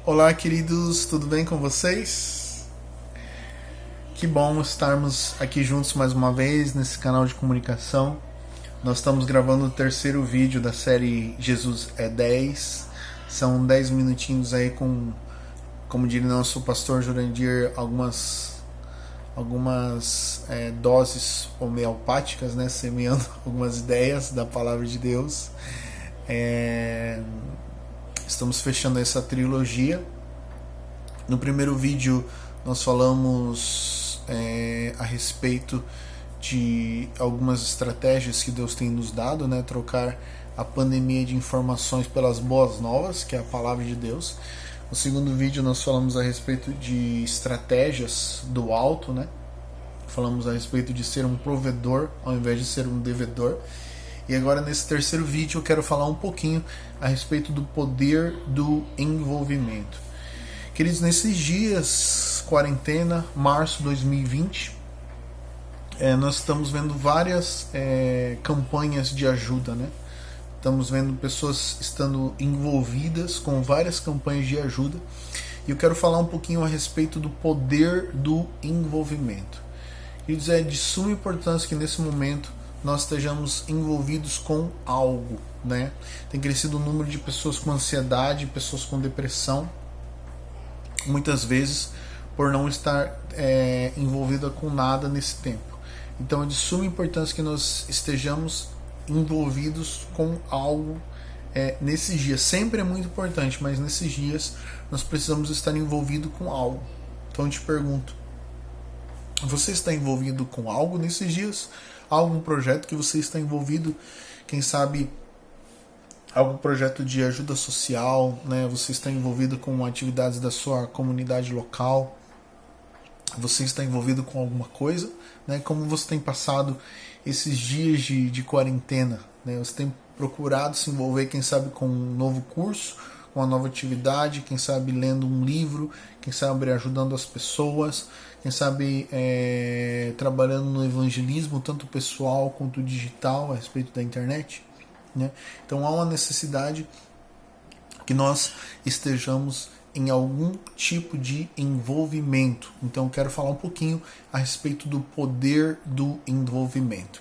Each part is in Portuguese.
Olá, queridos, tudo bem com vocês? Que bom estarmos aqui juntos mais uma vez nesse canal de comunicação. Nós estamos gravando o terceiro vídeo da série Jesus é 10. São 10 minutinhos aí com, como diria nosso pastor Jurandir, algumas doses homeopáticas, né? Semeando algumas ideias da palavra de Deus. Estamos fechando essa trilogia. No primeiro vídeo nós falamos a respeito de algumas estratégias que Deus tem nos dado, né? Trocar a pandemia de informações pelas boas novas, que é a palavra de Deus. No segundo vídeo nós falamos a respeito de estratégias do alto, né? Falamos a respeito de ser um provedor ao invés de ser um devedor. E agora nesse terceiro vídeo eu quero falar um pouquinho a respeito do poder do envolvimento. Queridos, nesses dias, quarentena, março de 2020, nós estamos vendo várias campanhas de ajuda, né? Estamos vendo pessoas estando envolvidas com várias campanhas de ajuda. E eu quero falar um pouquinho a respeito do poder do envolvimento. Queridos, é de suma importância que nesse momento nós estejamos envolvidos com algo, né? Tem crescido o número de pessoas com ansiedade, pessoas com depressão, muitas vezes por não estar envolvida com nada nesse tempo. Então é de suma importância que nós estejamos envolvidos com algo nesses dias. Sempre é muito importante, mas nesses dias nós precisamos estar envolvidos com algo. Então eu te pergunto, você está envolvido com algo nesses dias? Algum projeto que você está envolvido? Quem sabe algum projeto de ajuda social, né? Você está envolvido com atividades da sua comunidade local? Você está envolvido com alguma coisa, né? Como você tem passado esses dias de quarentena, né? Você tem procurado se envolver, quem sabe, com um novo curso, com uma nova atividade, quem sabe lendo um livro, quem sabe ajudando as pessoas, quem sabe trabalhando no evangelismo, tanto pessoal quanto digital, a respeito da internet, né? Então há uma necessidade que nós estejamos em algum tipo de envolvimento. Então eu quero falar um pouquinho a respeito do poder do envolvimento.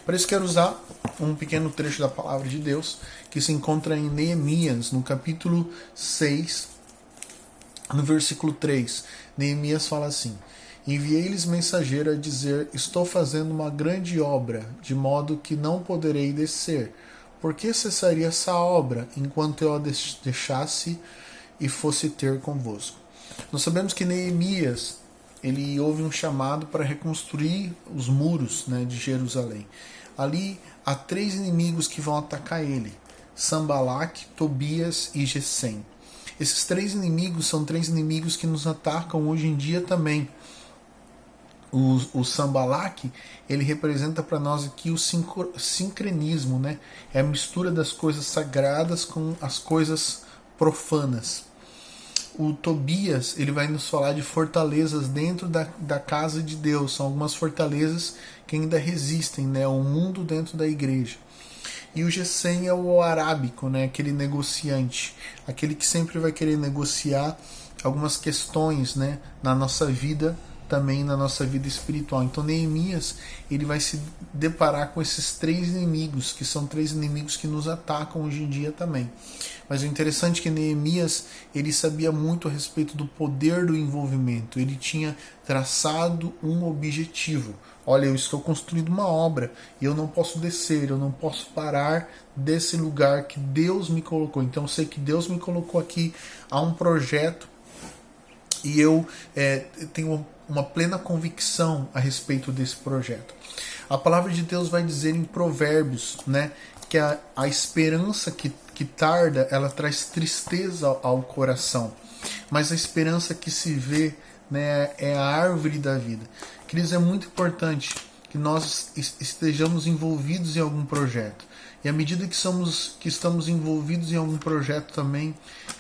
Para isso quero usar um pequeno trecho da palavra de Deus que se encontra em Neemias, no capítulo 6, no versículo 3. Neemias fala assim: enviei-lhes mensageiro a dizer, estou fazendo uma grande obra, de modo que não poderei descer. Por que cessaria essa obra, enquanto eu a deixasse e fosse ter convosco? Nós sabemos que Neemias, ele houve um chamado para reconstruir os muros, né, de Jerusalém. Ali há 3 inimigos que vão atacar ele: Sanbalat, Tobias e Gesem. Esses 3 inimigos são 3 inimigos que nos atacam hoje em dia também. O Sanbalat, ele representa para nós aqui o sincretismo, né? É a mistura das coisas sagradas com as coisas profanas. O Tobias, ele vai nos falar de fortalezas dentro da casa de Deus. São algumas fortalezas que ainda resistem, né? O mundo dentro da igreja. E o Gesem é o arábico, né? Aquele negociante, aquele que sempre vai querer negociar algumas questões, né? Na nossa vida, também na nossa vida espiritual. Então Neemias, ele vai se deparar com esses 3 inimigos, que são 3 inimigos que nos atacam hoje em dia também. Mas o interessante é que Neemias, ele sabia muito a respeito do poder do envolvimento. Ele tinha traçado um objetivo. Olha, eu estou construindo uma obra e eu não posso descer, eu não posso parar desse lugar que Deus me colocou. Então eu sei que Deus me colocou aqui, há um projeto e eu tenho uma plena convicção a respeito desse projeto. A palavra de Deus vai dizer em Provérbios, né, que a esperança que tarda, ela traz tristeza ao coração, mas a esperança que se vê, né, é a árvore da vida. Queridos, é muito importante que nós estejamos envolvidos em algum projeto. E à medida que estamos envolvidos em algum projeto também,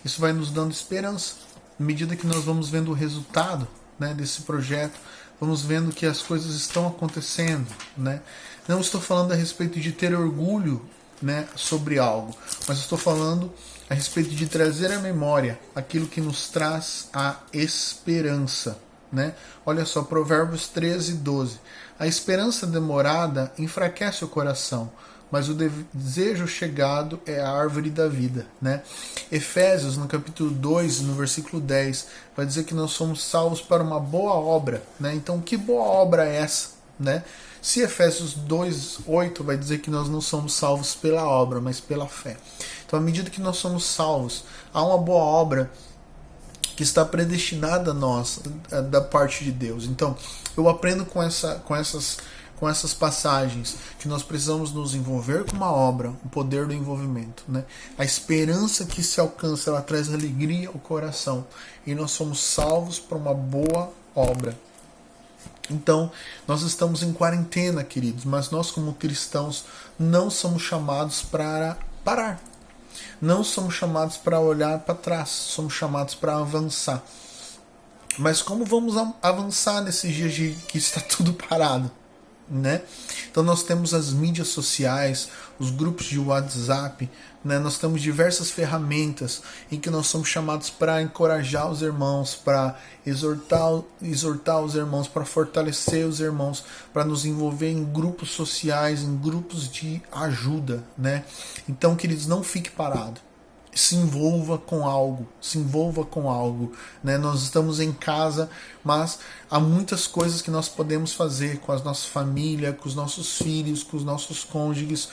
isso vai nos dando esperança. À medida que nós vamos vendo o resultado, né, desse projeto, vamos vendo que as coisas estão acontecendo, né? Não estou falando a respeito de ter orgulho, né, sobre algo, mas estou falando a respeito de trazer à memória aquilo que nos traz a esperança, né? Olha só, Provérbios 13:12. A esperança demorada enfraquece o coração, mas o desejo chegado é a árvore da vida, né? Efésios, no capítulo 2, no versículo 10, vai dizer que nós somos salvos para uma boa obra, né? Então, que boa obra é essa, né? Se Efésios 2:8 vai dizer que nós não somos salvos pela obra, mas pela fé. Então, à medida que nós somos salvos, há uma boa obra que está predestinada a nós, da parte de Deus. Então, eu aprendo com essas passagens que nós precisamos nos envolver com uma obra, o poder do envolvimento, né? A esperança que se alcança, ela traz alegria ao coração, e nós somos salvos para uma boa obra. Então, nós estamos em quarentena, queridos, mas nós, como cristãos, não somos chamados para parar. Não somos chamados para olhar para trás, somos chamados para avançar. Mas como vamos avançar nesses dias de que está tudo parado, né? Então nós temos as mídias sociais, os grupos de WhatsApp, né? Nós temos diversas ferramentas em que nós somos chamados para encorajar os irmãos, para exortar os irmãos, para fortalecer os irmãos, para nos envolver em grupos sociais, em grupos de ajuda, né? Então, queridos, não fique parado. Se envolva com algo, né? Nós estamos em casa, mas há muitas coisas que nós podemos fazer com a nossa família, com os nossos filhos, com os nossos cônjuges,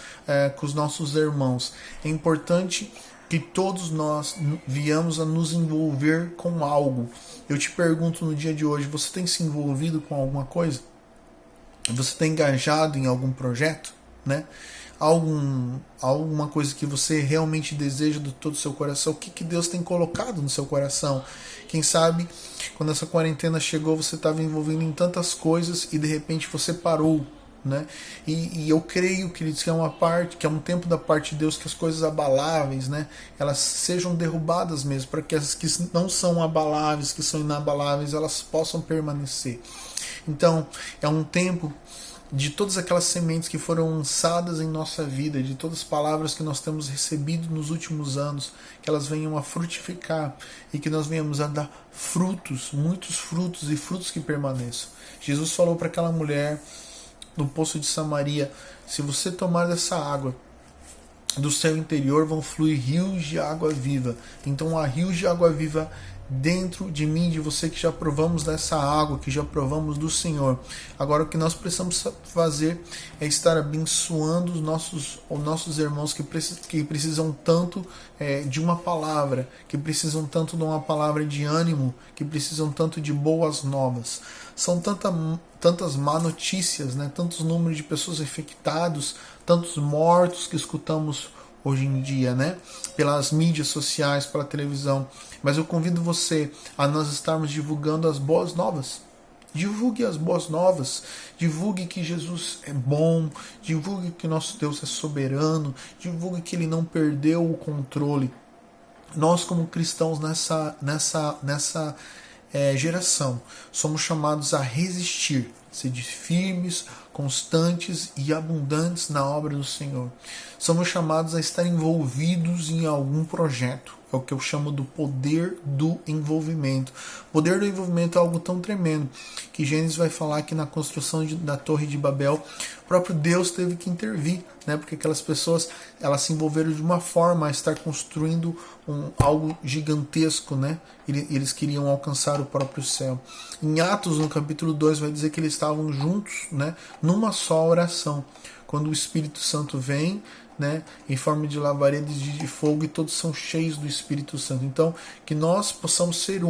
com os nossos irmãos. É importante que todos nós viemos a nos envolver com algo. Eu te pergunto no dia de hoje, você tem se envolvido com alguma coisa? Você tem engajado em algum projeto, né? Alguma coisa que você realmente deseja do todo o seu coração? O que Deus tem colocado no seu coração? Quem sabe, quando essa quarentena chegou, você estava envolvido em tantas coisas e de repente você parou, né? E eu creio, queridos, que é um tempo da parte de Deus que as coisas abaláveis, né, elas sejam derrubadas mesmo, para que as que não são abaláveis, que são inabaláveis, elas possam permanecer. Então, é um tempo de todas aquelas sementes que foram lançadas em nossa vida, de todas as palavras que nós temos recebido nos últimos anos, que elas venham a frutificar e que nós venhamos a dar frutos, muitos frutos e frutos que permaneçam. Jesus falou para aquela mulher no poço de Samaria: se você tomar dessa água, do seu interior vão fluir rios de água viva. Então há rios de água viva dentro de mim, de você, que já provamos dessa água, que já provamos do Senhor. Agora o que nós precisamos fazer é estar abençoando os nossos irmãos que precisam tanto de uma palavra, que precisam tanto de uma palavra de ânimo, que precisam tanto de boas novas. São tantas má notícias, né? Tantos números de pessoas infectadas, tantos mortos que escutamos hoje em dia, né? Pelas mídias sociais, pela televisão. Mas eu convido você a nós estarmos divulgando as boas novas. Divulgue as boas novas. Divulgue que Jesus é bom. Divulgue que nosso Deus é soberano. Divulgue que Ele não perdeu o controle. Nós, como cristãos nessa geração, somos chamados a resistir, ser firmes, constantes e abundantes na obra do Senhor. Somos chamados a estar envolvidos em algum projeto. É o que eu chamo do poder do envolvimento. O poder do envolvimento é algo tão tremendo que Gênesis vai falar que na construção da Torre de Babel, o próprio Deus teve que intervir, né? Porque aquelas pessoas, elas se envolveram de uma forma a estar construindo algo gigantesco, né? Eles queriam alcançar o próprio céu. Em Atos, no capítulo 2, vai dizer que eles estavam juntos, né? Numa só oração. Quando o Espírito Santo vem, né, em forma de labaredas de fogo, e todos são cheios do Espírito Santo. Então, que nós possamos ser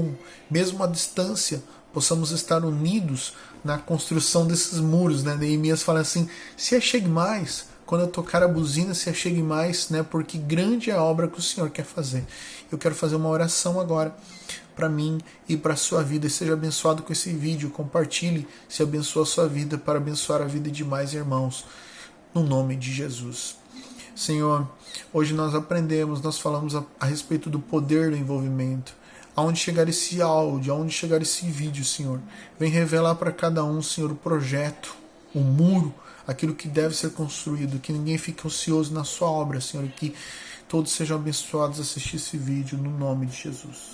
mesmo à distância, possamos estar unidos na construção desses muros, né? Neemias fala assim: se achegue mais, quando eu tocar a buzina, se achegue mais, né? Porque grande é a obra que o Senhor quer fazer. Eu quero fazer uma oração agora para mim e para a sua vida. Seja abençoado com esse vídeo, compartilhe, se abençoa a sua vida, para abençoar a vida de mais irmãos, no nome de Jesus. Senhor, hoje nós aprendemos, nós falamos a respeito do poder do envolvimento. Aonde chegar esse áudio, aonde chegar esse vídeo, Senhor, vem revelar para cada um, Senhor, o projeto, o muro, aquilo que deve ser construído, que ninguém fique ocioso na sua obra, Senhor, que todos sejam abençoados a assistir esse vídeo no nome de Jesus.